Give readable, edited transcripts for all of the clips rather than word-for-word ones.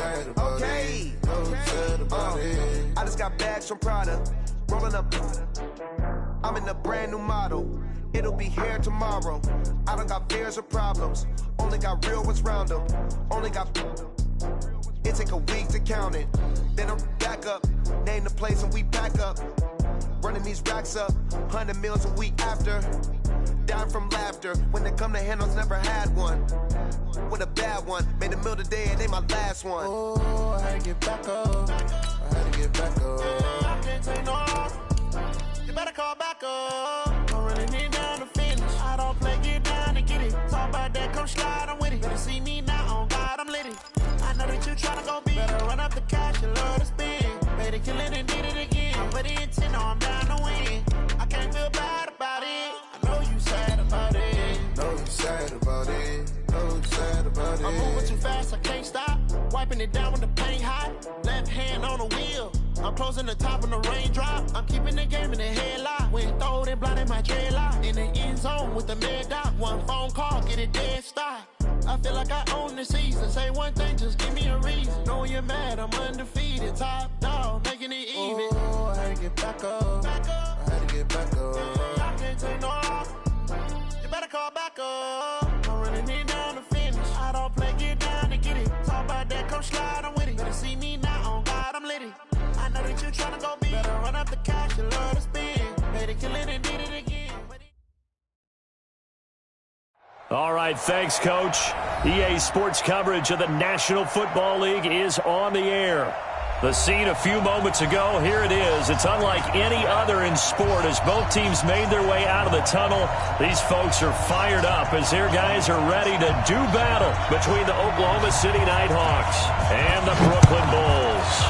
sad about it. No sad about it. I just got bags from Prada, rolling up. I'm in a brand new model. It'll be here tomorrow. I don't got fears or problems. Only got real ones round them. Only got. It take a week to count it. Then I'm back up. Name the place and we pack up. Running these racks up. 100 meals a week after. Down from laughter. When they come to handles, never had one. With a bad one. Made a meal today and they my last one. Oh, I had to get back up. I had to get back up. I can't take no off. You better call back up. I'm running it down to finish. I don't play, get down to get it. Talk about that, come slide, I'm with it. Better see me now, on God, I'm lit it. I know that you tryna go big. Better run up the cash and love to spend. Made it, kill it, and did it again. I put it in 10, I'm down to win. I can't feel bad about it. I know you sad about it. No, you sad about it. No, you sad about it. I'm moving too fast, I can't stop. Wiping it down when the paint hot. Left hand on the wheel. I'm closing the top when the raindrop. I'm keeping the game in the headlock. When throwed and blinded my dreadlock. In the end zone with the mad dot. One phone call, get it dead stop. I feel like I own the season. Say one thing, just give me a reason. Knowing you're mad, I'm undefeated. Top dog, making it even. Oh, I had to get back up. I had to get back up. I can't take no off. You better call back up. I'm running it down to finish. I don't play, get down to get it. Talk about that, come slide, I'm with it. Better see me now, on God, I'm lit it. I know that you tryna go big. Better run up the cash and love to spend. Made it, kill it, and did it again. All right, thanks, Coach. EA Sports coverage of the National Football League is on the air. The scene a few moments ago, here it is. It's unlike any other in sport as both teams made their way out of the tunnel. These folks are fired up as their guys are ready to do battle between the Oklahoma City Nighthawks and the Brooklyn Bulls.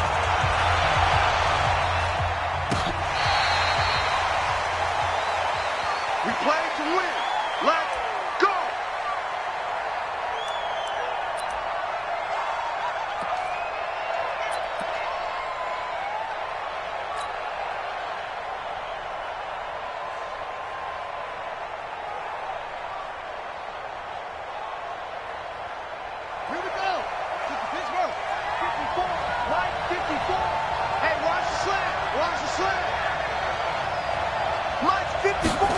We play to win. Let's go! Here we go. This is Pittsburgh. 54. Right, 54. Hey, watch the slant. Watch the slant. Mike's 54.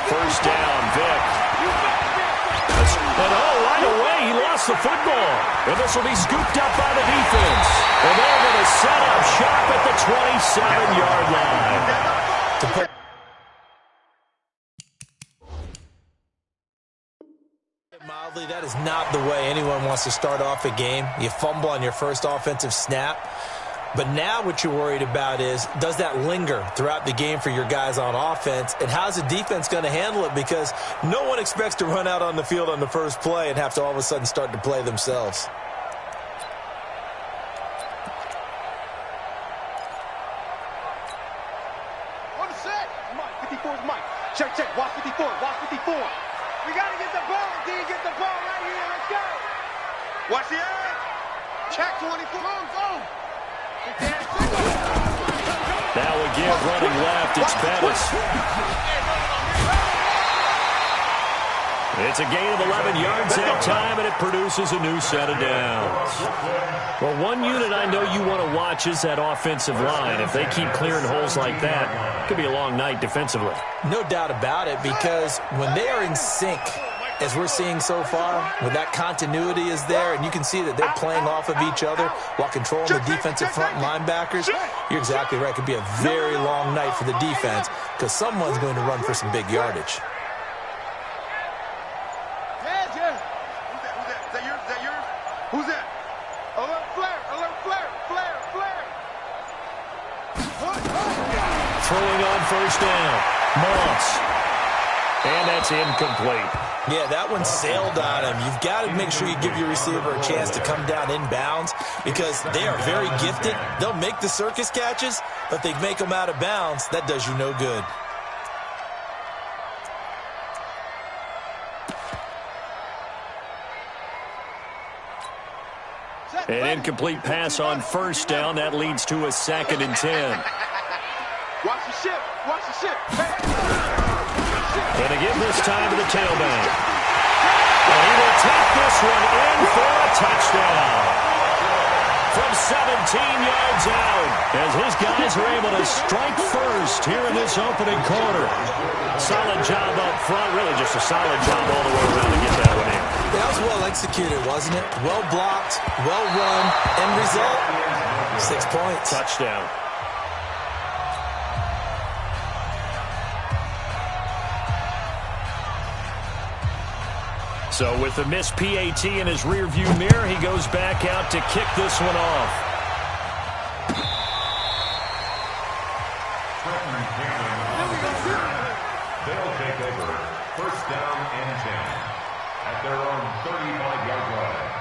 First down, Vic. And right away, he lost the football. And this will be scooped up by the defense. And they're going to set up shop at the 27-yard line. Mildly, that is not the way anyone wants to start off a game. You fumble on your first offensive snap. But now what you're worried about is, does that linger throughout the game for your guys on offense? And how's the defense going to handle it? Because no one expects to run out on the field on the first play and have to all of a sudden start to play themselves. On the set. Mike, 54 is Mike. Check, check. Watch 54. Watch 54. We got to get the ball. D, get the ball right here. Let's go. Watch the edge. Check 24. Go. Now again, running left, it's Bettis. It's a gain of 11 yards that time, and it produces a new set of downs. Well, one unit I know you want to watch is that offensive line. If they keep clearing holes like that, it could be a long night defensively. No doubt about it, because when they are in sync, as we're seeing so far, when that continuity is there, and you can see that they're playing off of each other while controlling the defensive front linebackers, you're exactly right. It could be a very long night for the defense because someone's going to run for some big yardage. Yeah. Who's that? Is that yours? Is that yours? Who's that? Alert flare. Alert flare. Flare. Throwing on first down. Moss. And that's incomplete. Yeah, that one sailed on him. You've got to make sure you give your receiver a chance to come down inbounds because they are very gifted. They'll make the circus catches, but they make them out of bounds. That does you no good. An incomplete pass on first down. That leads to a 2nd and 10. Watch the ship. Watch the ship. And again this time to the tailback. And he will take this one in for a touchdown. yards out as his guys are able to strike first here in this opening quarter. Solid job up front, really just a solid job all the way around to get that one in. That was well executed, wasn't it? Well blocked, well run. End result, 6 points. Touchdown. So with the missed PAT in his rearview mirror, he goes back out to kick this one off. They'll take over. First down and 10 at their own 35-yard line.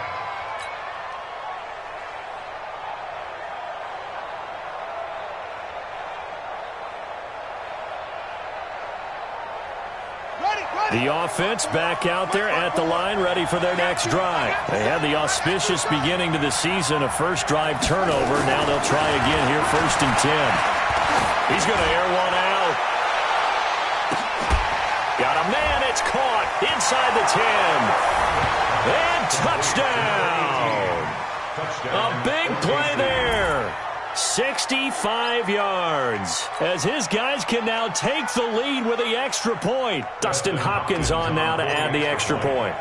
The offense back out there at the line, ready for their next drive. They had the auspicious beginning to the season, a first drive turnover. Now they'll try again here, 1st and 10. He's going to air one out. Got a man, it's caught inside the 10. And touchdown. A big play there. 65 yards as his guys can now take the lead with the extra point. Dustin Hopkins on now to add the extra point.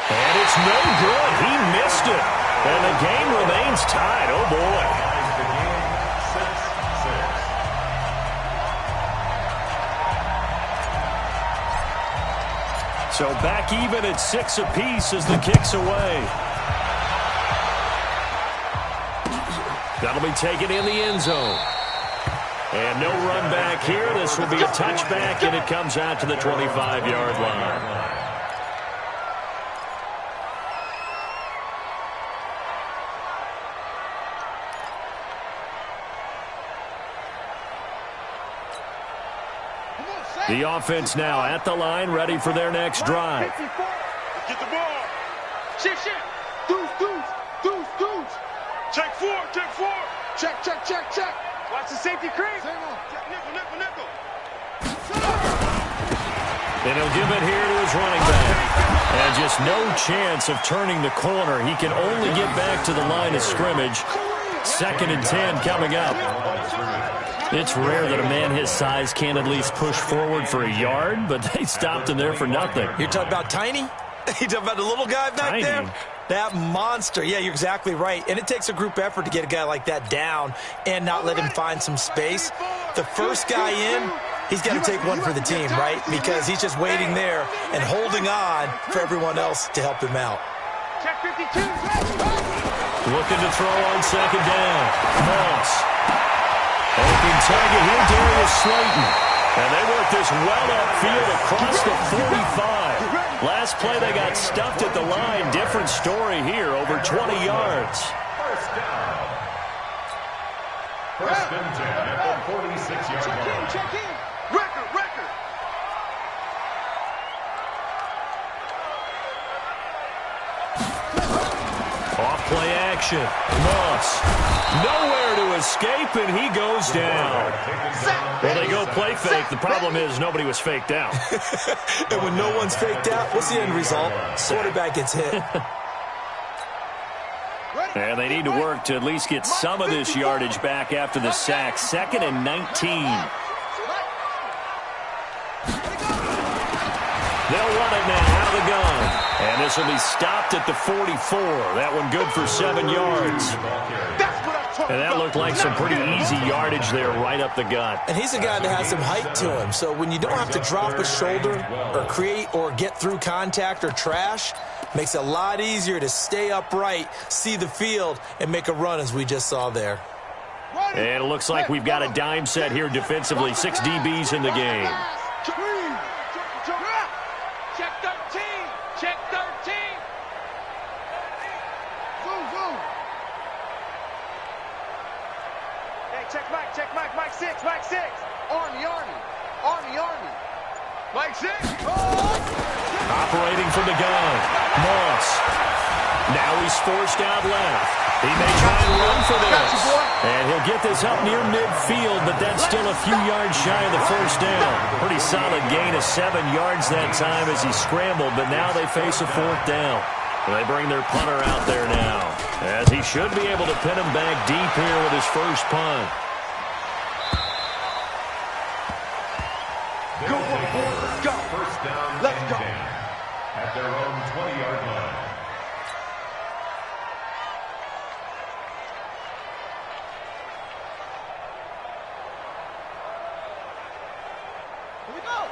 And it's no good. He missed it. And the game remains tied. Oh, boy. So back even at 6 apiece as the kick's away. That'll be taken in the end zone. And no run back here. This will be a touchback, and it comes out to the 25-yard line. The offense now at the line, ready for their next drive. Get the ball. Shift. Deuce. Check four. Check. Watch the safety creep. Nickel. And he'll give it here to his running back. And just no chance of turning the corner. He can only get back to the line of scrimmage. 2nd and 10 coming up. It's rare that a man his size can't at least push forward for a yard, but they stopped him there for nothing. You're talking about Tiny? You're talking about the little guy back there? That monster. Yeah, you're exactly right. And it takes a group effort to get a guy like that down and not let him find some space. The first guy in, he's got to take one for the team, right? Because he's just waiting there and holding on for everyone else to help him out. Check 52. Looking to throw on 2nd down. Moss. Open target here, Darius Slayton. And they work this well upfield across the 45. Last play, they got stuffed at the line. Different story here, over 20 yards. First down. 1st and 10 at the 46-yard line. Check in. Record. Off-play action. Moss. Nowhere to escape, and he goes down. Well, they go play fake. The problem is nobody was faked out. And when no one's faked out, what's the end result? Quarterback gets hit. And they need to work to at least get some of this yardage back after the sack. 2nd and 19. They'll run it now out of the gun. And this will be stopped at the 44. That one good for 7 yards. And that looked like some pretty easy yardage there right up the gut. And he's a guy that has some height to him. So when you don't have to drop a shoulder or create or get through contact or trash, makes it a lot easier to stay upright, see the field, and make a run as we just saw there. And it looks like we've got a dime set here defensively. 6 DBs in the game. Check 13. Check 13. Zoom. Hey, check Mike. Mike 6. Army. Mike 6. Operating from the gun. Moss. Now he's forced out left. He may try and run for this. And he'll get this up near midfield, but that's still a few yards shy of the 1st down. Pretty solid gain of 7 yards that time as he scrambled, but now they face a 4th down. They bring their punter out there now, as he should be able to pin him back deep here with his first punt. Go, let's go. First down, Let's go. 10 at their own 20-yard line.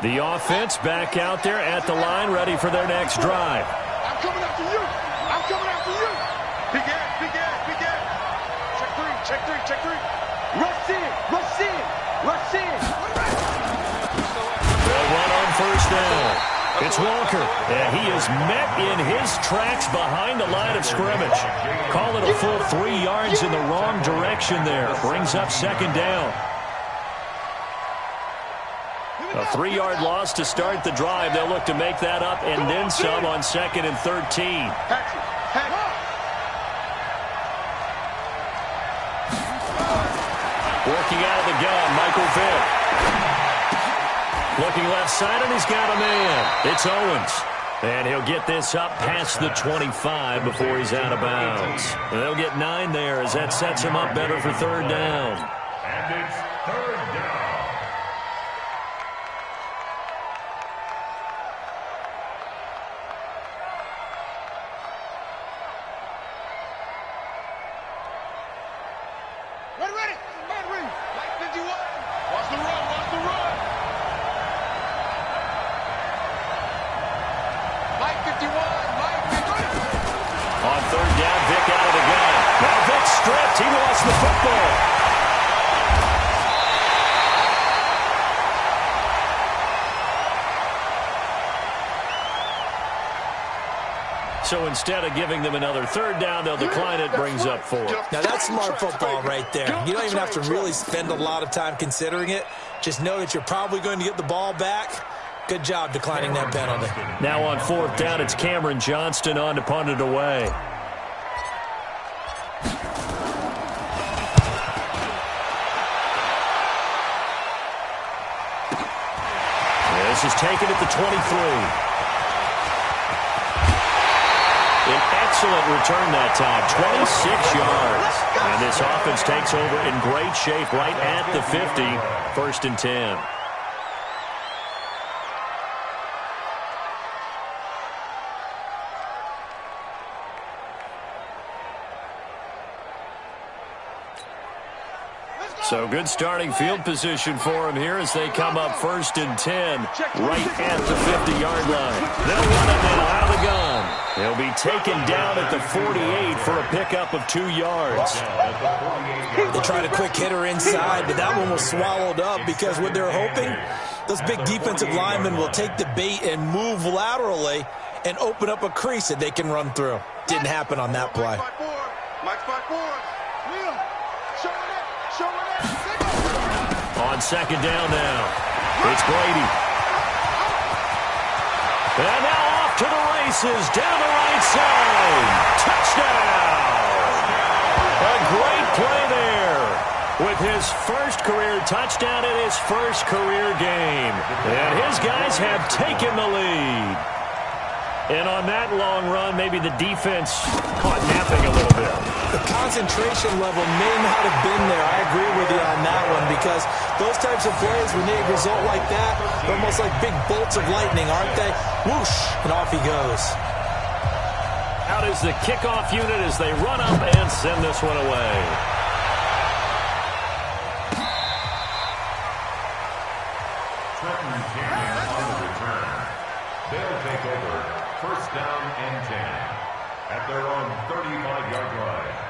The offense back out there at the line, ready for their next drive. I'm coming after you. I'm coming after you. Big ass, big ass, big ass. Check three, check three, check three. Rush in, rush in, rush in. They'll run on first down. It's Walker, and he is met in his tracks behind the line of scrimmage. Call it a full 3 yards in the wrong direction there. Brings up second down. A 3-yard loss to start the drive. They'll look to make that up and then some on 2nd and 13. Working out of the gun, Michael Vick. Looking left side, and he's got a man. It's Owens. And he'll get this up past the 25 before he's out of bounds. They'll get 9 there as that sets him up better for third down. And it's third down. Ready. Man, ready. Like 51. Watch the run, watch the run. Mike 51, Mike 51. On third down, Vick out of the gun. Now Vick stripped. He lost the football. So instead of giving them another third down, they'll decline it. Brings up 4. Now, that's smart football right there. You don't even have to really spend a lot of time considering it. Just know that you're probably going to get the ball back. Good job declining that penalty. Now on fourth down, it's Cameron Johnston on to punt it away. This is taken at the 23. An excellent return that time, 26 yards. And this offense takes over in great shape right at the 50, 1st and 10. So good starting field position for him here as they come up 1st and 10 right at the 50-yard line. They'll run it now out of the gun. He'll be taken down at the 48 for a pickup of 2 yards. They tried a quick hitter inside, but that one was swallowed up because what they're hoping, those big defensive linemen will take the bait and move laterally and open up a crease that they can run through. Didn't happen on that play. Mike 5-4. On second down now, it's Brady. And now off to the races, down the right side. Touchdown! A great play there with his first career touchdown in his first career game. And his guys have taken the lead. And on that long run, maybe the defense caught napping a little bit. The concentration level may not have been there. I agree with you on that one because those types of plays, when they result like that, they're almost like big bolts of lightning, aren't they? Whoosh, and off he goes. Out is the kickoff unit as they run up and send this one away. Trenton Canyon on the return. They'll take over 1st down and 10 at their own 35-yard line.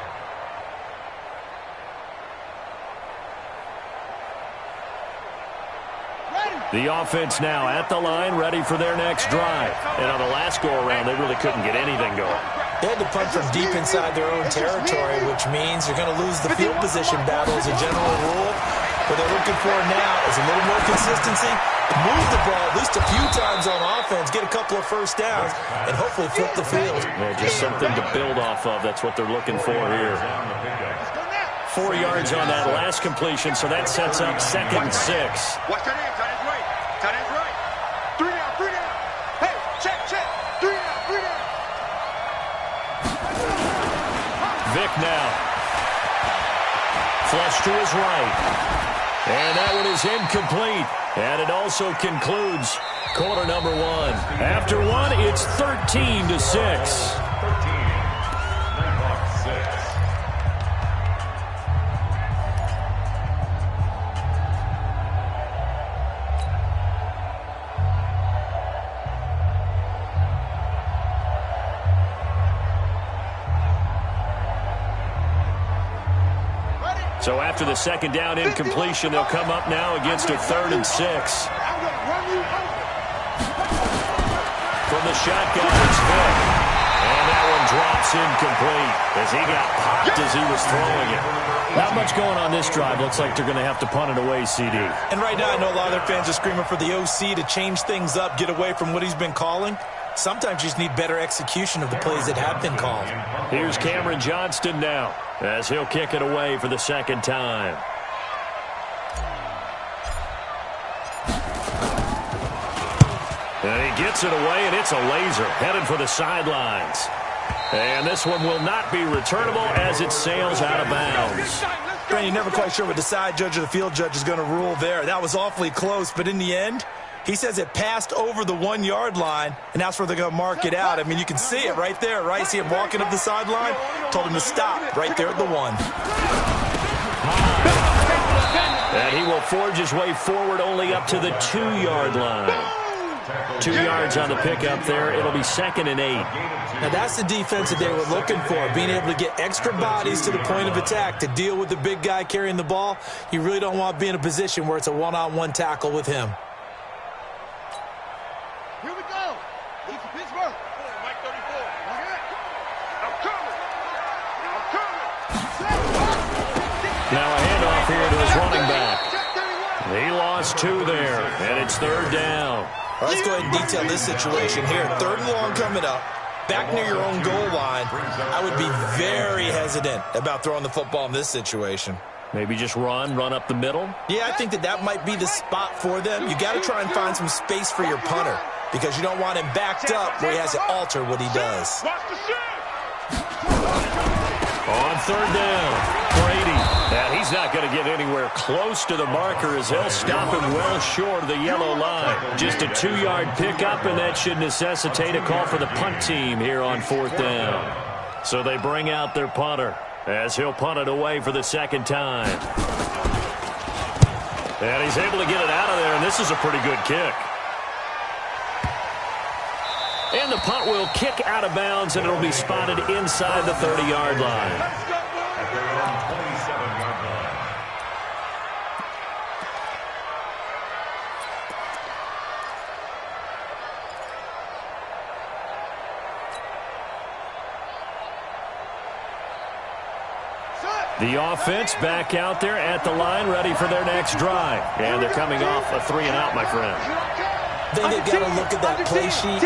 The offense now at the line, ready for their next drive. And on the last go-around, they really couldn't get anything going. They had to punt from deep inside their own territory, which means you're going to lose the field position battle as a general rule. What they're looking for now is a little more consistency, move the ball at least a few times on offense, get a couple of first downs, and hopefully flip the field. Yeah, just something to build off of. That's what they're looking for here. 4 yards on that last completion, so that sets up 2nd and 6. Watch tight end, tight end's right. Tight end's right. 3 down, 3 down. Hey, check. 3 down, 3 down. back now. Flush to his right. And that one is incomplete. And it also concludes quarter number one. After one, it's 13-6. So after the second down incompletion, they'll come up now against a 3rd and 6. From the shotgun, it's Vick. And that one drops incomplete as he got popped as he was throwing it. Not much going on this drive. Looks like they're going to have to punt it away, CD. And right now, I know a lot of their fans are screaming for the OC to change things up, get away from what he's been calling. Sometimes you just need better execution of the plays that have been called. Here's Cameron Johnston now as he'll kick it away for the second time. And he gets it away, and it's a laser headed for the sidelines. And this one will not be returnable as it sails out of bounds. Brandon, you're never quite sure what the side judge or the field judge is going to rule there. That was awfully close, but in the end, he says it passed over the 1-yard line, and that's where they're going to mark it out. I mean, you can see it right there, right? See him walking up the sideline? Told him to stop right there at the 1. And he will forge his way forward only up to the 2-yard line. 2 yards on the pickup there. It'll be 2nd and 8. Now, that's the defense that they were looking for, being able to get extra bodies to the point of attack to deal with the big guy carrying the ball. You really don't want to be in a position where it's a one-on-one tackle with him. Here we go. Lead to Pittsburgh. Mike 34. I'm coming. Now a handoff here to his running back. He lost 2 there, and it's 3rd down. All right, let's go ahead and detail this situation here. 3rd and long coming up. Back near your own goal line. I would be very hesitant about throwing the football in this situation. Maybe just run up the middle? Yeah, I think that might be the spot for them. You got to try and find some space for your punter because you don't want him backed up where he has to alter what he does. On 3rd down, Brady. And he's not going to get anywhere close to the marker as they'll stop him well short of the yellow line. Just a 2-yard pickup, and that should necessitate a call for the punt team here on 4th down. So they bring out their punter as he'll punt it away for the second time. And he's able to get it out of there, and this is a pretty good kick. And the punt will kick out of bounds, and it'll be spotted inside the 30-yard line. At their own 27-yard line. The offense back out there at the line, ready for their next drive. And they're coming off a 3-and-out, my friend. Then they've got to look at that play sheet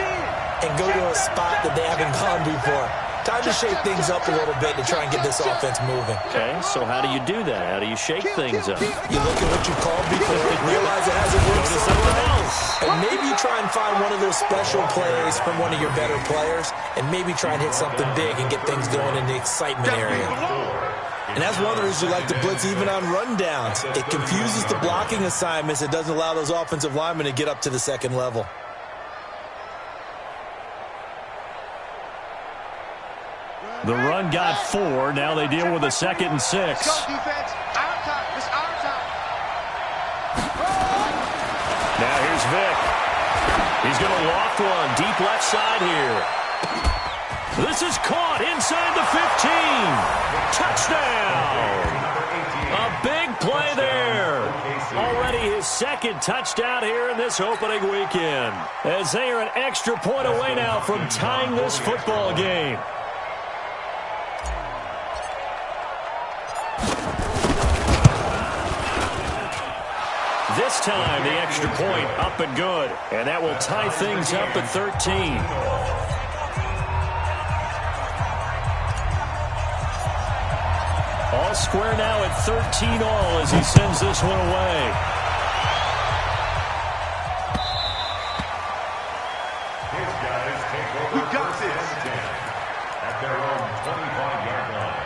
and go to a spot that they haven't gone before. Time to shake things up a little bit to try and get this offense moving. Okay, so how do you do that? How do you shake things up? You look at what you called before, realize it hasn't worked so well, and maybe you try and find one of those special plays from one of your better players, and maybe try and hit something big and get things going in the excitement area. And that's one of the reasons you like to blitz even on rundowns. It confuses the blocking assignments. It doesn't allow those offensive linemen to get up to the second level. The run got 4. Now they deal with a 2nd and 6. Go, defense. Our time. It's our time. Now here's Vick. He's going to loft one deep left side here. This is caught inside the 15. Touchdown. A big play there. Already his 2nd touchdown here in this opening weekend. As they are an extra point away now from tying this football game. This time, the extra point up and good. And that will tie things up at 13. All square now at 13 all as he sends this one away. His guys take over first and 10 at their own 25-yard line.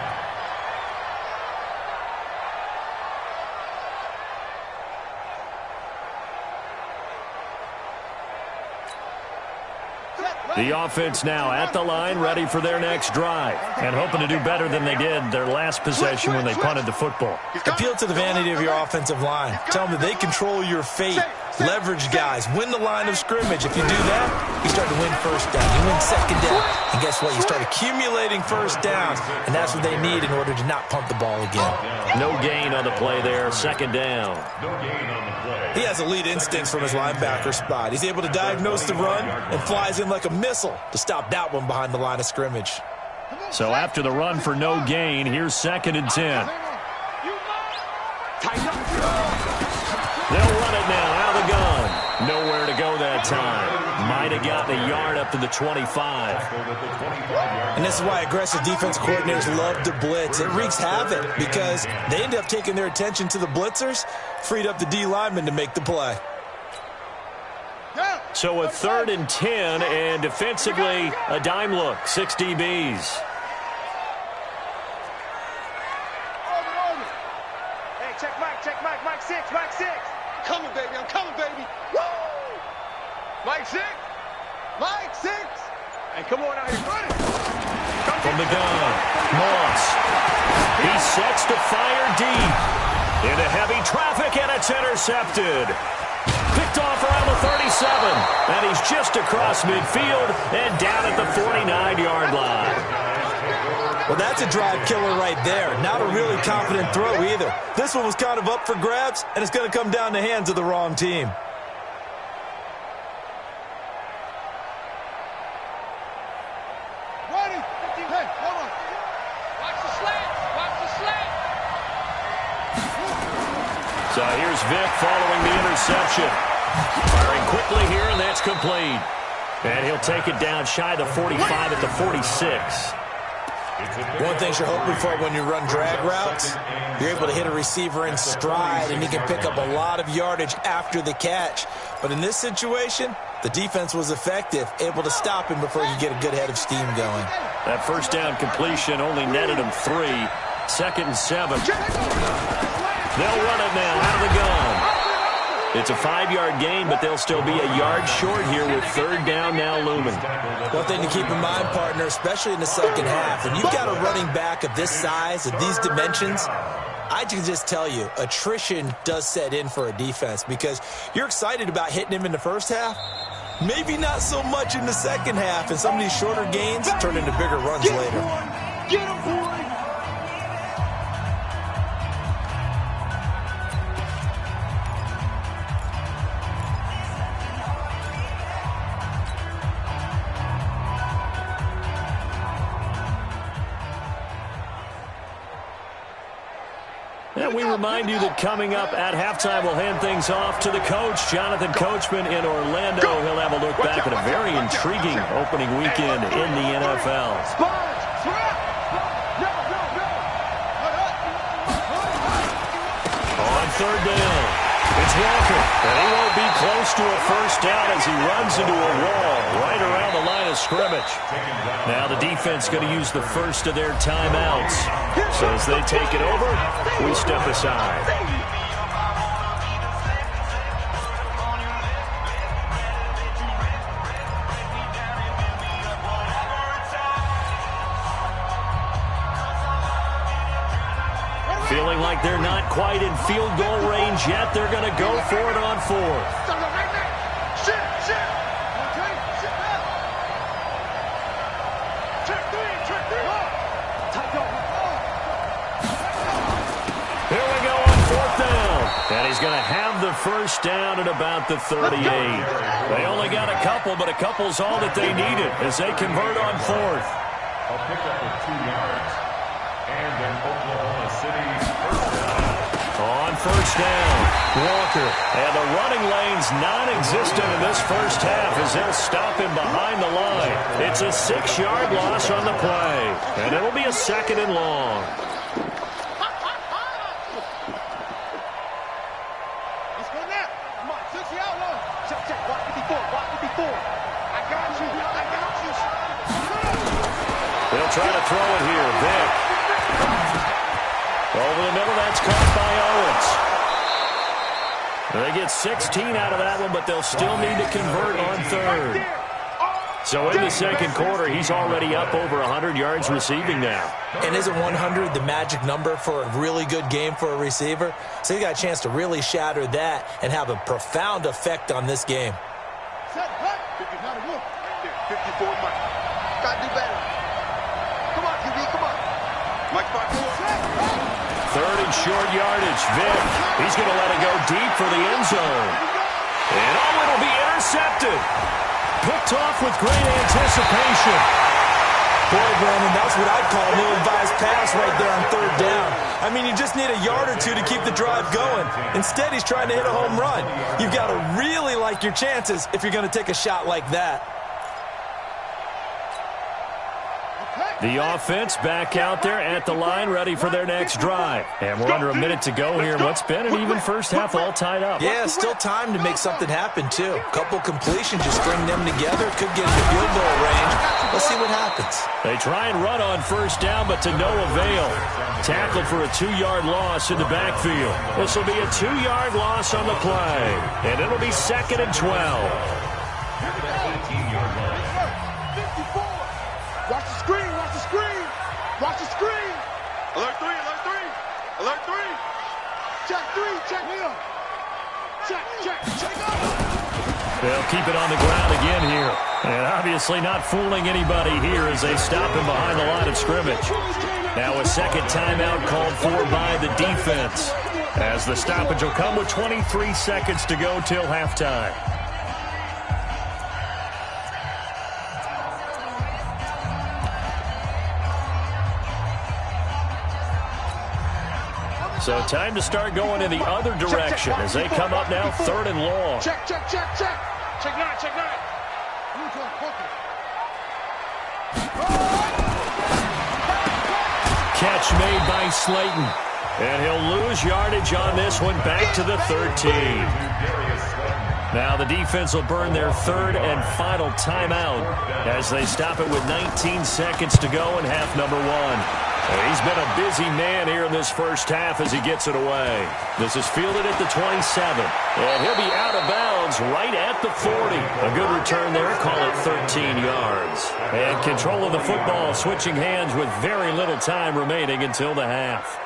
The offense now at the line, ready for their next drive, and hoping to do better than they did their last possession when they punted the football. Appeal to the vanity of your offensive line. Tell them that they control your fate. Leverage guys. Win the line of scrimmage. If you do that, you start to win first down. You win second down. And guess what? You start accumulating first downs, and that's what they need in order to not punt the ball again. No gain on the play there. Second down. No gain on the play. He has elite instincts from his linebacker spot. He's able to diagnose the run and flies in like a missile to stop that one behind the line of scrimmage. So after the run for no gain, here's 2nd and 10. They'll run it now out of the gun. Nowhere to go that time. Might have gotten a yard up to the 25. And this is why aggressive defense coordinators love to blitz. It wreaks havoc because they end up taking their attention to the blitzers, freed up the D lineman to make the play. So a 3rd and 10, and defensively, a dime look. 6 DBs. Hey, check Mike, Mike 6, Mike 6. Coming, baby, I'm coming, baby. Woo! Mike 6, Mike 6. Hey, come on out here, running. From the gun, Moss. He sets to fire deep. Into heavy traffic, and it's intercepted. Picked off around the 37, and he's just across midfield and down at the 49-yard line. Well, that's a drive killer right there. Not a really confident throw either. This one was kind of up for grabs, and it's going to come down the hands of the wrong team. Ready? Hey, hold on. Watch the slant. Watch the slant. So here's Vick following the interception. Firing quickly here, and that's complete. And he'll take it down shy of the 45 at the 46. One thing you're hoping for when you run drag routes, you're able to hit a receiver in stride, and he can pick up a lot of yardage after the catch. But in this situation, the defense was effective, able to stop him before he could get a good head of steam going. That first down completion only netted him 3. 2nd and 7. They'll run it now out of the gun. It's a 5-yard gain, but they'll still be a yard short here with 3rd down now looming. One thing to keep in mind, partner, especially in the second half, when you've got a running back of this size, of these dimensions, I can just tell you, attrition does set in for a defense because you're excited about hitting him in the first half, maybe not so much in the second half, and some of these shorter gains turn into bigger runs later. Get him, boy. And we remind you that coming up at halftime, we'll hand things off to the coach, Jonathan Coachman in Orlando. He'll have a look back at a very intriguing opening weekend in the NFL. On 3rd down, it's Walker, and he won't be close to a first down as he runs into a wall right around the line of scrimmage. Now the defense going to use the first of their timeouts. So as they take it over, we step aside. Feeling like they're not quite in field goal range yet, they're going to go for it on 4th. Here we go on 4th down. And he's going to have the first down at about the 38. They only got a couple, but a couple's all that they needed as they convert on 4th. A pickup of 2 yards. And an Oklahoma City first down. On first down, Walker. And the running lane's non-existent in this first half as they'll stop him behind the line. It's a 6-yard loss on the play. And it'll be a 2nd and long. Let's go now. Come on, 6 out long. Check, watch 54, watch 54. I got you. They'll try to throw it here. Vick. Over the middle, that's caught by Owens. They get 16 out of that one, but they'll still need to convert on 3rd. So in the second quarter, he's already up over 100 yards receiving now. And isn't 100 the magic number for a really good game for a receiver? So he got a chance to really shatter that and have a profound effect on this game. 54, Mike. Gotta do better. Come on, QB, come on. Mike, 5. Third and short yardage. Vic, he's going to let it go deep for the end zone. And it'll be intercepted. Picked off with great anticipation. Boy, Brandon, that's what I'd call an ill-advised pass right there on third down. I mean, you just need a yard or two to keep the drive going. Instead, he's trying to hit a home run. You've got to really like your chances if you're going to take a shot like that. The offense back out there at the line, ready for their next drive. And we're under a minute to go here. What's been an even first half, all tied up. Yeah, still time to make something happen, too. Couple completions, just string them together. Could get into field goal range. Let's see what happens. They try and run on first down, but to no avail. Tackled for a 2-yard loss in the backfield. This will be a 2-yard loss on the play. And it'll be 2nd and 12. Watch the screen, watch the screen. Watch the screen. Alert 3, alert 3. Alert 3. Check 3, check him. Check up. They'll keep it on the ground again here. And obviously not fooling anybody here as they stop him behind the line of scrimmage. Now a second timeout called for by the defense, as the stoppage will come with 23 seconds to go till halftime. So time to start going in the other direction as they come up now 3rd and long. Check. Check 9, check 9. Catch made by Slayton. And he'll lose yardage on this one, back to the 13. Now the defense will burn their 3rd and final timeout as they stop it with 19 seconds to go in half number 1. He's been a busy man here in this first half as he gets it away. This is fielded at the 27. And he'll be out of bounds right at the 40. A good return there, call it 13 yards. And control of the football switching hands with very little time remaining until the half.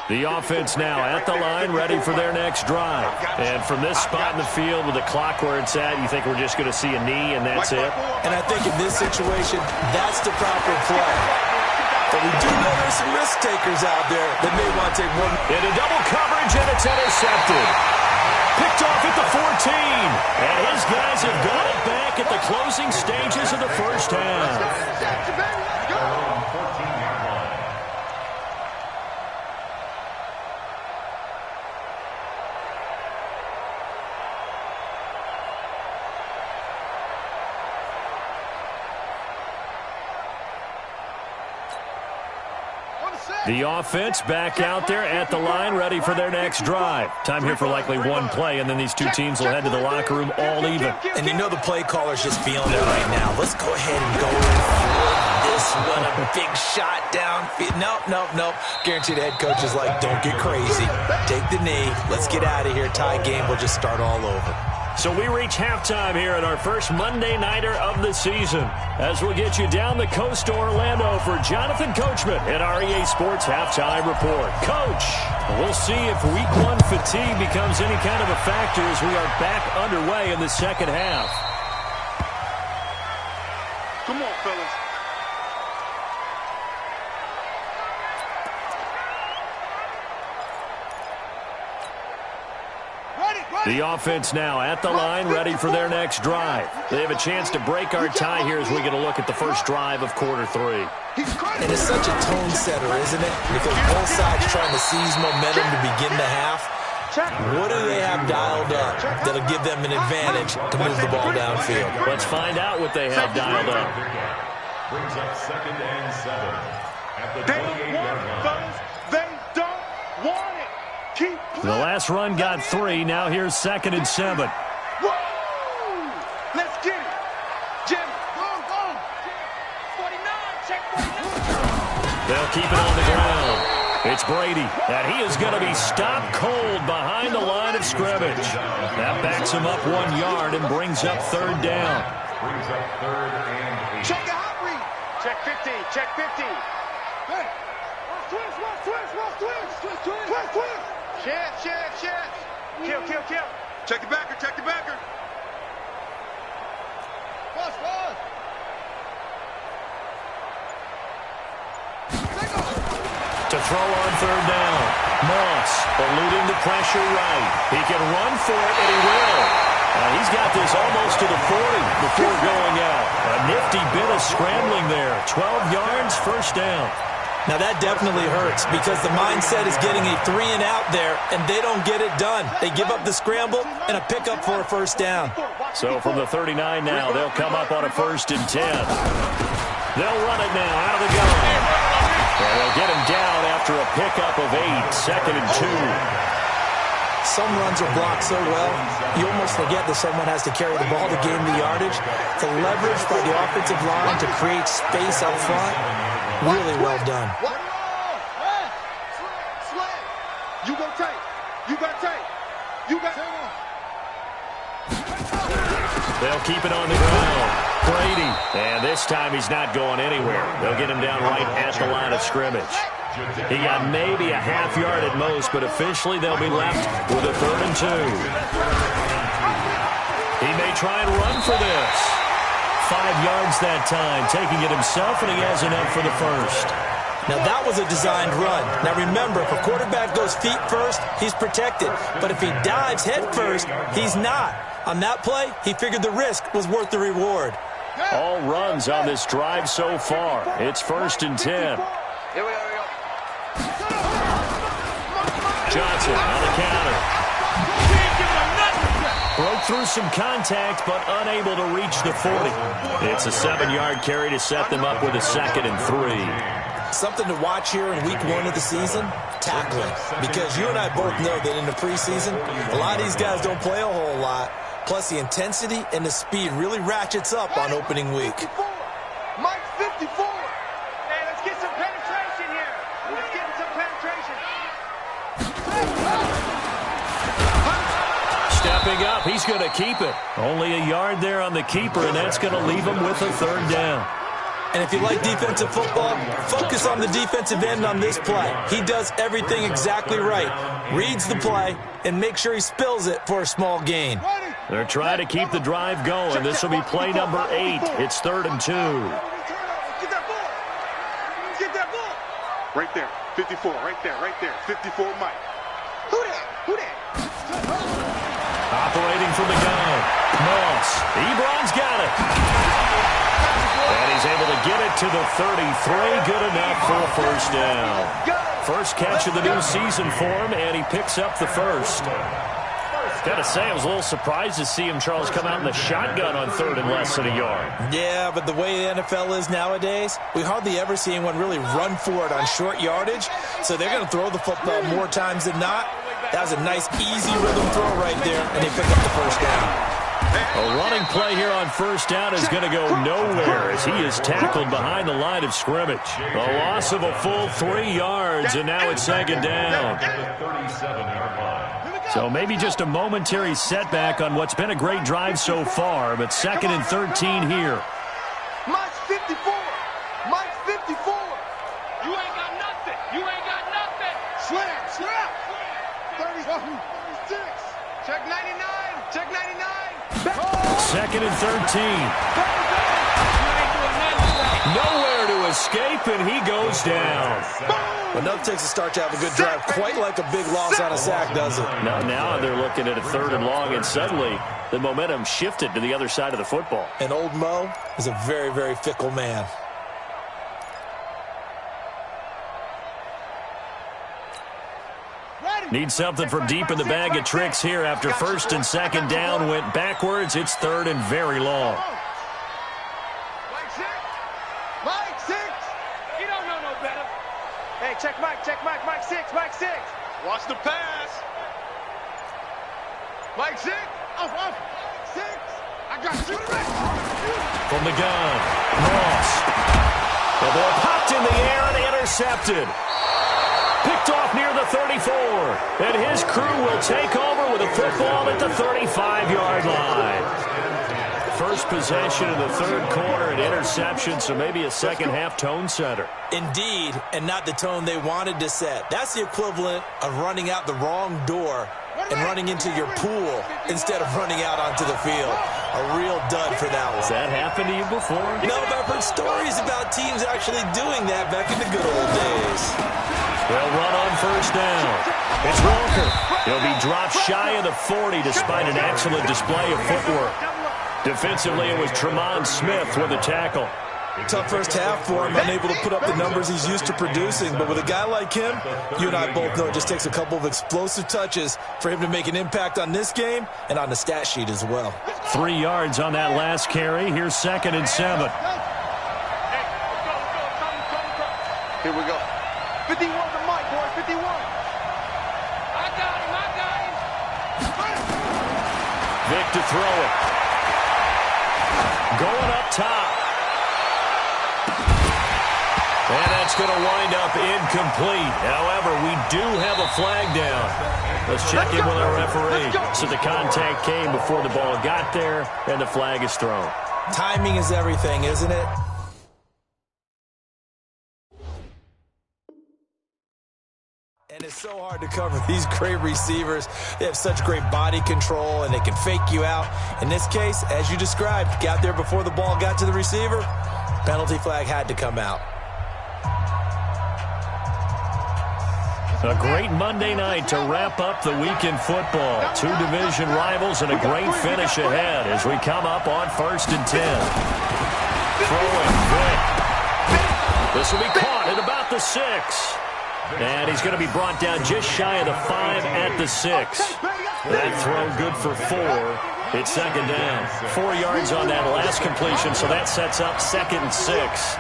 The offense now at the line, ready for their next drive. And from this spot in the field with the clock where it's at, you think we're just going to see a knee and that's it? And I think in this situation, that's the proper play. But we do know there's some risk takers out there that may want to take one. Into double coverage, and it's intercepted. Picked off at the 14. And his guys have got it back at the closing stages of the first half. The offense back out there at the line, ready for their next drive. Time here for likely one play, and then these two teams will head to the locker room all even. And you know the play caller's just feeling it right now. Let's go ahead and go for this one. A big shot downfield. Nope. Guaranteed the head coach is like, don't get crazy. Take the knee. Let's get out of here. Tie game. We'll just start all over. So we reach halftime here at our first Monday Nighter of the season, as we'll get you down the coast to Orlando for Jonathan Coachman at our EA Sports Halftime Report. Coach, we'll see if Week 1 fatigue becomes any kind of a factor as we are back underway in the second half. Come on, fellas. The offense now at the line, ready for their next drive. They have a chance to break our tie here as we get a look at the first drive of quarter 3. And it's such a tone setter, isn't it? Because both sides trying to seize momentum to begin the half. What do they have dialed up that'll give them an advantage to move the ball downfield? Let's find out what they have dialed up. Brings up 2nd and 7 at the They don't want it, fellas. They don't want it. Keep playing. The last run got 3. Now here's 2nd and 7. Woo! Let's get it. Jimmy, go. 49, check 49. They'll keep it on the ground. It's Brady, and he is going to be stopped cold behind the line of scrimmage. That backs him up 1 yard and brings up third down. Brings up third and 8. Check a hot read. Check 50. Check 50. Hey. Twist. Shift. Kill. Check the backer. Pause. To throw on third down. Moss eluding the pressure right. He can run for it, and he will. He's got this almost to the 40 before going out. A nifty bit of scrambling there. 12 yards, first down. Now that definitely hurts because the mindset is getting a 3-and-out there, and they don't get it done. They give up the scramble and a pickup for a first down. So from the 39 now, they'll come up on a 1st and 10. They'll run it now out of the gun. And they'll get him down after a pickup of 8, 2nd and 2. Some runs are blocked so well, you almost forget that someone has to carry the ball to gain the yardage. The leverage by the offensive line to create space up front, really well done. You got tape. They'll keep it on the ground. Brady, and this time he's not going anywhere. They'll get him down right at the line of scrimmage. He got maybe a half yard at most, but officially they'll be left with a 3rd and 2. He may try and run for this. 5 yards that time, taking it himself, and he has enough for the first. Now that was a designed run. Now remember, if a quarterback goes feet first, he's protected. But if he dives head first, he's not. On that play, he figured the risk was worth the reward. All runs on this drive so far. It's 1st and 10. Here we go. Johnson on the counter. Broke through some contact, but unable to reach the 40. It's a 7-yard carry to set them up with a 2nd and 3. Something to watch here in week 1 of the season, tackling. Because you and I both know that in the preseason, a lot of these guys don't play a whole lot. Plus, the intensity and the speed really ratchets up on opening week. Mike 54. Hey, let's get some penetration here. Stepping up, he's going to keep it. Only a yard there on the keeper, and that's going to leave him with a 3rd down. And if you like defensive football, focus on the defensive end on this play. He does everything exactly right. Reads the play and makes sure he spills it for a small gain. They're trying to keep the drive going. This will be play number 8. It's 3rd and 2. Get that ball. Right there. 54. Right there. 54 Mike. Who that? Operating from the gun. Moss. Ebron's got it. And he's able to get it to the 33. Good enough for a first down. First catch of the new season for him, and he picks up the first. Gotta say, I was a little surprised to see him, Charles, come out in the shotgun on 3rd and less than a yard. Yeah, but the way the NFL is nowadays, we hardly ever see anyone really run for it on short yardage. So they're going to throw the football more times than not. That was a nice, easy rhythm throw right there, and they pick up the first down. A running play here on first down is going to go nowhere as he is tackled behind the line of scrimmage. A loss of a full 3 yards, and now it's 2nd down. So maybe just a momentary setback on what's been a great drive so far, but 2nd and 13 here. Mike's 54. Mike's 54. You ain't got nothing. Slam. 36. Check 99. 2nd and 13. Nowhere to escape, and he goes down. Enough takes a start to have a good drive. Quite like a big loss on a sack, does it? Now they're looking at a 3rd and long, and suddenly the momentum shifted to the other side of the football. And old Mo is a very, very fickle man. Need something from deep in the bag of tricks here after 1st and 2nd down went backwards. It's 3rd and very long. Mike 6. You don't know no better. Hey, check Mike. Mike 6. Watch the pass. Mike 6. Off. 6. I got you. From the gun, Ross. The ball popped in the air and intercepted. Picked picked off near the 34. And his crew will take over with a football at the 35-yard line. First possession of the third quarter, an interception, so maybe a second-half tone setter. Indeed, and not the tone they wanted to set. That's the equivalent of running out the wrong door and running into your pool instead of running out onto the field. A real dud for that one. Has that happened to you before? No, but I've heard stories about teams actually doing that back in the good old days. They'll run on first down. It's Walker. He'll be dropped shy of the 40 despite an excellent display of footwork. Defensively, it was Tremont Smith with a tackle. Tough first half for him, unable to put up the numbers he's used to producing. But with a guy like him, you and I both know it just takes a couple of explosive touches for him to make an impact on this game and on the stat sheet as well. 3 yards on that last carry. Here's 2nd and 7. Here we go. 51 to Mike, boy, 51. I got him. Vic to throw it. Going up top. And that's going to wind up incomplete. However, we do have a flag down. Let's check in with our referee. So the contact came before the ball got there, and the flag is thrown. Timing is everything, isn't it? And it's so hard to cover these great receivers. They have such great body control, and they can fake you out. In this case, as you described, got there before the ball got to the receiver. Penalty flag had to come out. A great Monday night to wrap up the week in football. 2 division rivals and a great finish ahead as we come up on 1st and 10. Throwing Vic. This will be caught at about the 6. And he's going to be brought down just shy of the 5 at the 6. That throw good for 4. It's 2nd down. 4 yards on that last completion, so that sets up 2nd and 6.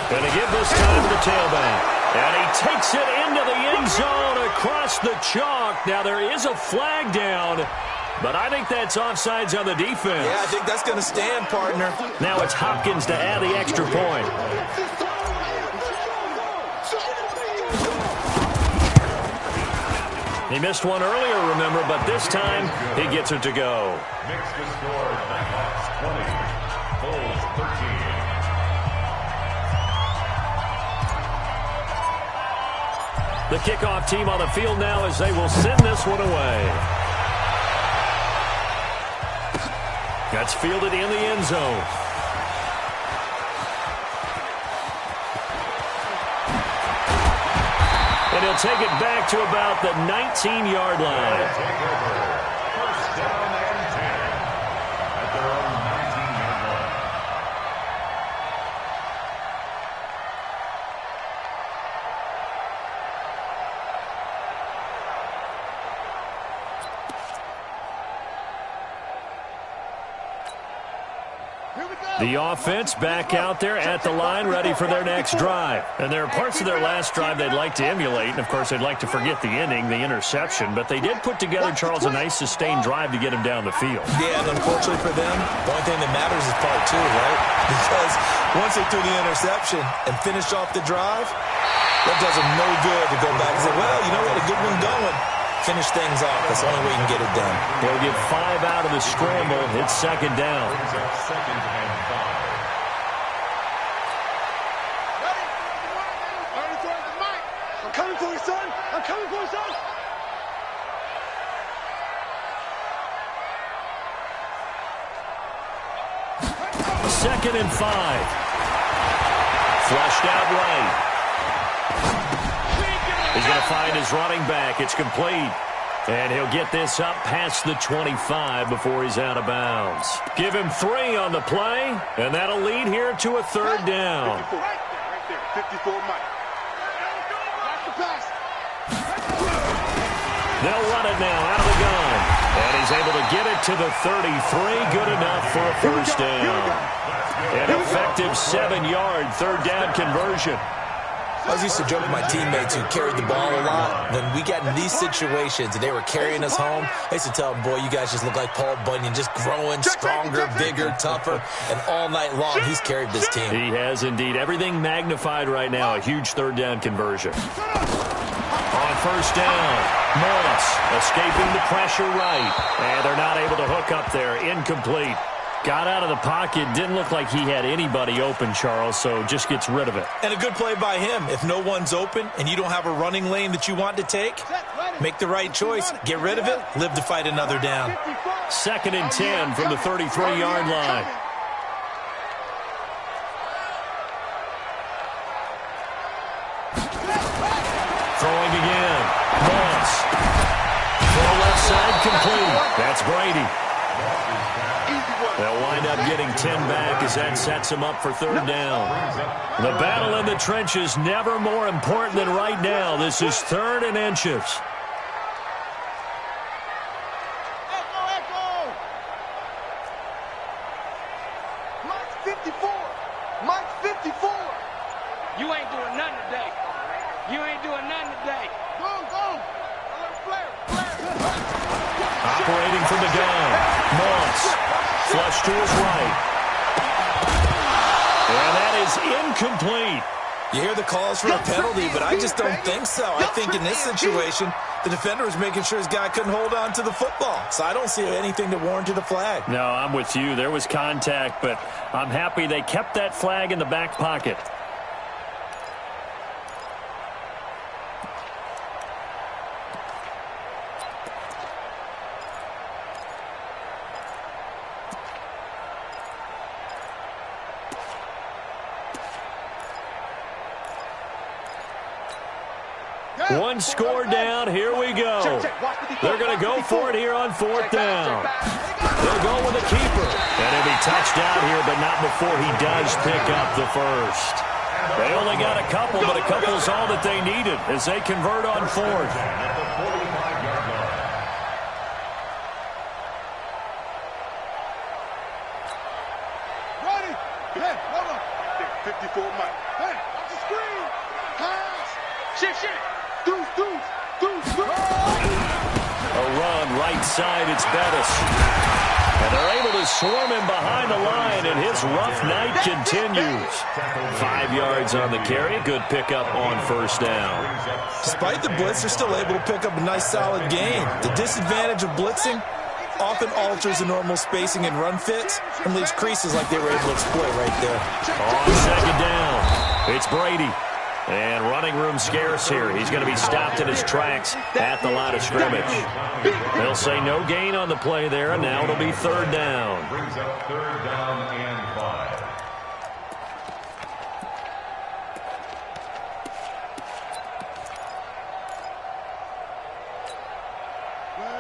Going to give this time to the tailback. And he takes it into the end zone across the chalk. Now there is a flag down, but I think that's offsides on the defense. Yeah, I think that's going to stand, partner. Now it's Hopkins to add the extra point. He missed one earlier, remember, but this time he gets it to go. Makes the score Nighthawks 20, Bulls 13. The kickoff team on the field now as they will send this one away. That's fielded in the end zone. And he'll take it back to about the 19-yard line. First down and 10 at their own 19-yard line. The offense back out there at the line, ready for their next drive. And there are parts of their last drive they'd like to emulate, and of course they'd like to forget the ending, the interception, but they did put together, Charles, a nice sustained drive to get him down the field. Yeah, and unfortunately for them, the only thing that matters is part 2, right? Because once they threw the interception and finished off the drive, that does them no good to go back and say, well, you know what, a good one going. Finish things off. That's the only way you can get it done. They'll get 5 out of the scramble. It's 2nd down. Second and 5. I'm coming for you, son. I'm coming for you, son. Second and 5. Flushed out right. He's going to find his running back. It's complete. And he'll get this up past the 25 before he's out of bounds. Give him 3 on the play, and that'll lead here to a 3rd down. 54, right there, 54, Mike. Back the pass. They'll run it now out of the gun. And he's able to get it to the 33. Good enough for a first down. An effective 7-yard 3rd down conversion. I was used to joke with my teammates who carried the ball a lot. When we got in these situations and they were carrying us home, I used to tell them, boy, you guys just look like Paul Bunyan, just growing stronger, bigger, tougher, and all night long he's carried this team. He has indeed. Everything magnified right now. A huge third down conversion. On first down, Moss escaping the pressure right. And they're not able to hook up there. Incomplete. Got out of the pocket. Didn't look like he had anybody open, Charles, so just gets rid of it. And a good play by him. If no one's open and you don't have a running lane that you want to take, make the right choice. Get rid of it. Live to fight another down. 2nd and 10 from the 33-yard line. Throwing again. Moss. Throw left side complete. That's Brady. They'll wind up getting 10 back as that sets them up for third down. The battle in the trenches never more important than right now. This is 3rd and inches. Mike's 54. Mike's 54. You ain't doing nothing today. You ain't doing nothing today. Go, go. Operating from the gun. Moss. Flush to his right. And that is incomplete. You hear the calls for a penalty, but I just don't think so. I think in this situation, the defender was making sure his guy couldn't hold on to the football. So I don't see anything to warrant a flag. No, I'm with you. There was contact, but I'm happy they kept that flag in the back pocket. One score down. Here we go. They're going to go for it here on 4th down. They'll go with the keeper. And he'll be touched out here, but not before he does pick up the first. They only got a couple, but a couple's all that they needed as they convert on 4th. Ready? Hey, hold on. 54 Mike. Hey, off the screen. Pass. Shit. Deuce. A run right side, it's Bettis. And they're able to swarm him behind the line, and his rough night continues. 5 yards on the carry. Good pickup on first down. Despite the blitz, they're still able to pick up a nice, solid gain. The disadvantage of blitzing often alters the normal spacing and run fits and leaves creases like they were able to exploit right there. On second down, it's Brady. And running room scarce here. He's going to be stopped in his tracks at the line of scrimmage. They'll say no gain on the play there, and now it'll be third down. Brings up 3rd down and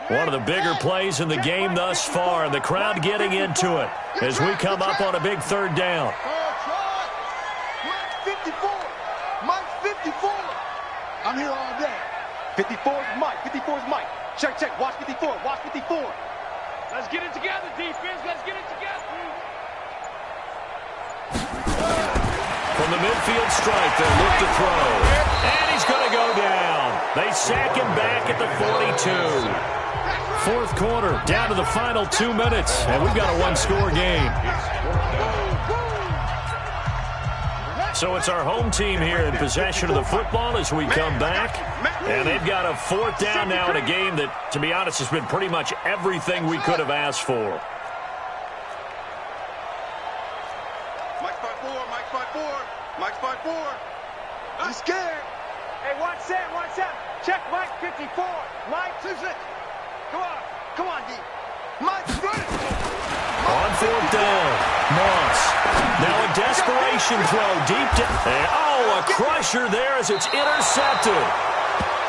5. One of the bigger plays in the game thus far, and the crowd getting into it as we come up on a big third down. Mike's 54. Mike's 54. I'm here all day. 54 is Mike. 54 is Mike. Check. Watch 54. Watch 54. Let's get it together, defense. Let's get it together. From the midfield stripe, they'll look to throw. And he's going to go down. They sack him back at the 42. 4th quarter, down to the final 2 minutes, and we've got a one-score game. So it's our home team here in possession of the football as we come back. And they've got a 4th down now in a game that, to be honest, has been pretty much everything we could have asked for. Mike's 5-4. Mike's 5-4. Mike's 5-4. He's scared. Hey, watch that. Check Mike 54. Mike, 2-6. Come on, D. Mike's running. On 4th down, Moss. Now a desperation throw deep to... a crusher there as it's intercepted.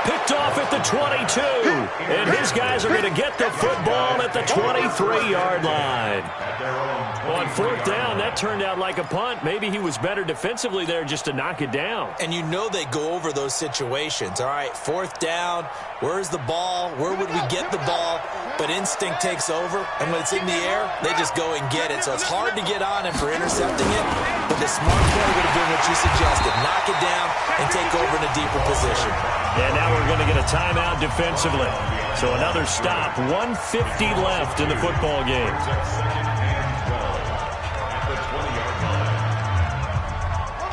Picked off at the 22. And his guys are going to get the football at the 23-yard line. On fourth down, that turned out like a punt. Maybe he was better defensively there just to knock it down. And you know they go over those situations. All right, fourth down, where's the ball? Where would we get the ball? But instinct takes over, and when it's in the air, they just go and get it. So it's hard to get on him for intercepting it, but the smart play would have been what you suggested. Knock it down and take over in a deeper position. And now we're going to get a timeout defensively. So another stop, 1:50 left in the football game.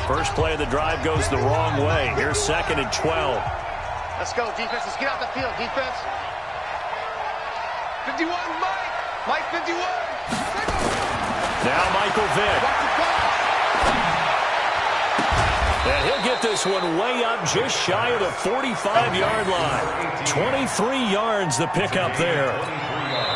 First play of the drive goes the wrong way. Here's 2nd and 12. Let's go, defense. Let's get out the field, defense. 51, Mike. Mike, 51. Now Michael Vick. And he'll get this one way up just shy of the 45-yard line. 23 yards the pickup there.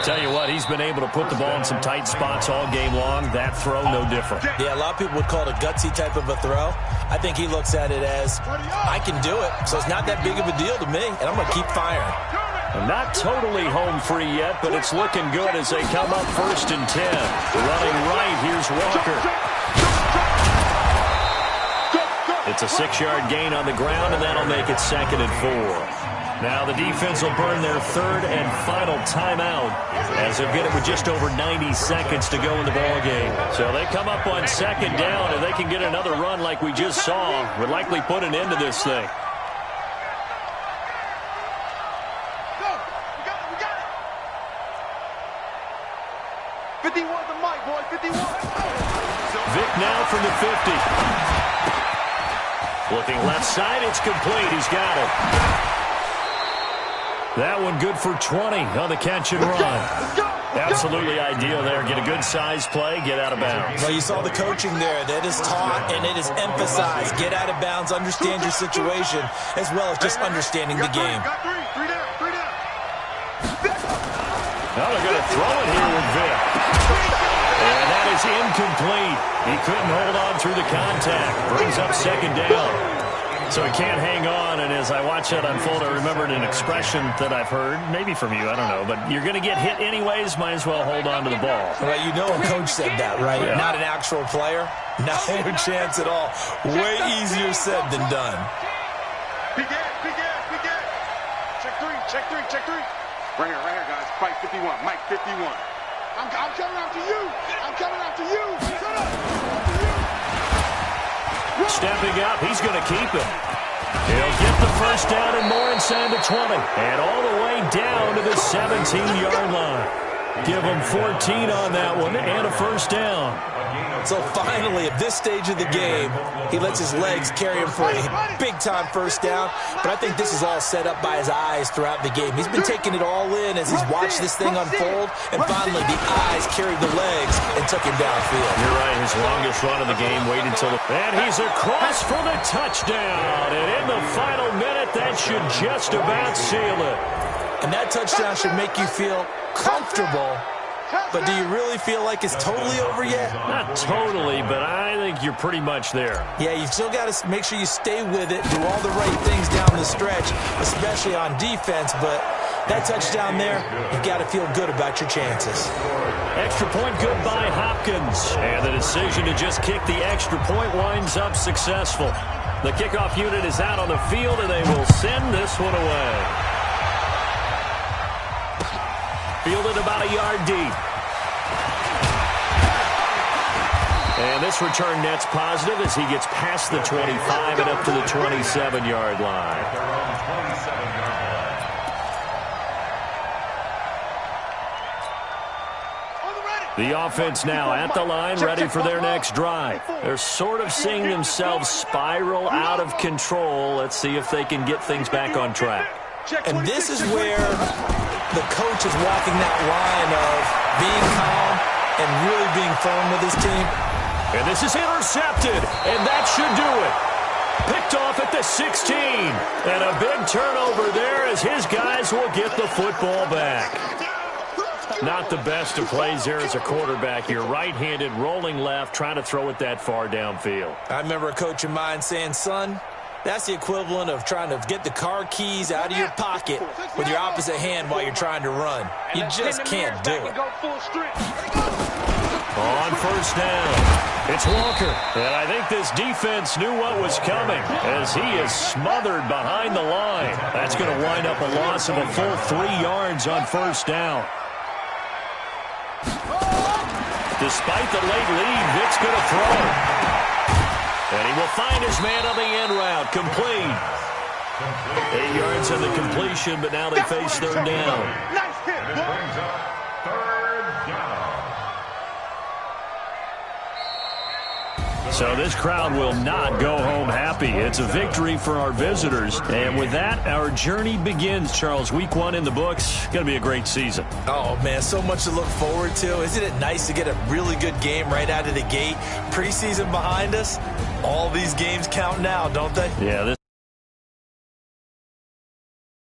Tell you what, he's been able to put the ball in some tight spots all game long. That throw, no different. Yeah, a lot of people would call it a gutsy type of a throw. I think he looks at it as, I can do it, so it's not that big of a deal to me, and I'm going to keep firing. Not totally home free yet, but it's looking good as they come up 1st and 10. Running right, here's Walker. It's a 6-yard gain on the ground, and that'll make it 2nd and 4. Now the defense will burn their 3rd and final timeout as they'll get it with just over 90 seconds to go in the ball game. So they come up on 2nd down, and they can get another run like we just saw. Would likely put an end to this thing. Vick now from the 50. Looking left side, it's complete. He's got it. That one good for 20 on the catch and run. Absolutely ideal there. Get a good size play, get out of bounds. Well, you saw the coaching there. That is taught and it is emphasized. Get out of bounds, understand your situation, as well as just understanding the game. Now they're going to throw it here with Vick. And that is incomplete. He couldn't hold on through the contact. Brings up 2nd down. So he can't hang on, and as I watch that unfold, I remembered an expression that I've heard, maybe from you, I don't know, but you're going to get hit anyways, might as well hold on to the ball. Well, you know a coach said that, right? Yeah. Not an actual player. Not a chance at all. Way easier said than done. Big ass. Check three. Right here, guys. Mike 51. I'm coming after you. Shut up. Stepping up, he's going to keep it. He'll get the first down and more inside the 20. And all the way down to the 17-yard line. Give him 14 on that one and a first down. So finally, at this stage of the game, he lets his legs carry him for a big-time first down. But I think this is all set up by his eyes throughout the game. He's been taking it all in as he's watched this thing unfold. And finally, the eyes carried the legs and took him downfield. You're right. His longest run of the game waited until the... And he's across for the touchdown. And in the final minute, that should just about seal it. And that touchdown should make you feel comfortable. But do you really feel like it's totally over yet? Not totally, but I think you're pretty much there. Yeah, you've still got to make sure you stay with it, do all the right things down the stretch, especially on defense. But that touchdown there, you've got to feel good about your chances. Extra point good by Hopkins. And the decision to just kick the extra point winds up successful. The kickoff unit is out on the field, and they will send this one away. Fielded about a yard deep. And this return net's positive as he gets past the 25 and up to the 27-yard line. The offense now at the line, ready for their next drive. They're sort of seeing themselves spiral out of control. Let's see if they can get things back on track. And this is where the coach is walking that line of being calm and really being firm with his team. And this is intercepted, and that should do it. Picked off at the 16. And a big turnover there as his guys will get the football back. Not the best of plays there as a quarterback. You're right-handed, rolling left, trying to throw it that far downfield. I remember a coach of mine saying, son, That's the equivalent of trying to get the car keys out of your pocket with your opposite hand while you're trying to run. You just can't do it. On first down, it's Walker. And I think this defense knew what was coming as he is smothered behind the line. That's going to wind up a loss of a full 3 yards on first down. Despite the late lead, Vic's going to throw. And he will find his man on the end route. Complete. 8 yards on the completion, but now they face third down. And it brings up third down. So this crowd will not go home happy. It's a victory for our visitors. And with that, our journey begins, Charles. Week 1 in the books. Going to be a great season. Oh, man, so much to look forward to. Isn't it nice to get a really good game right out of the gate? Preseason behind us. All these games count now, don't they? Yeah,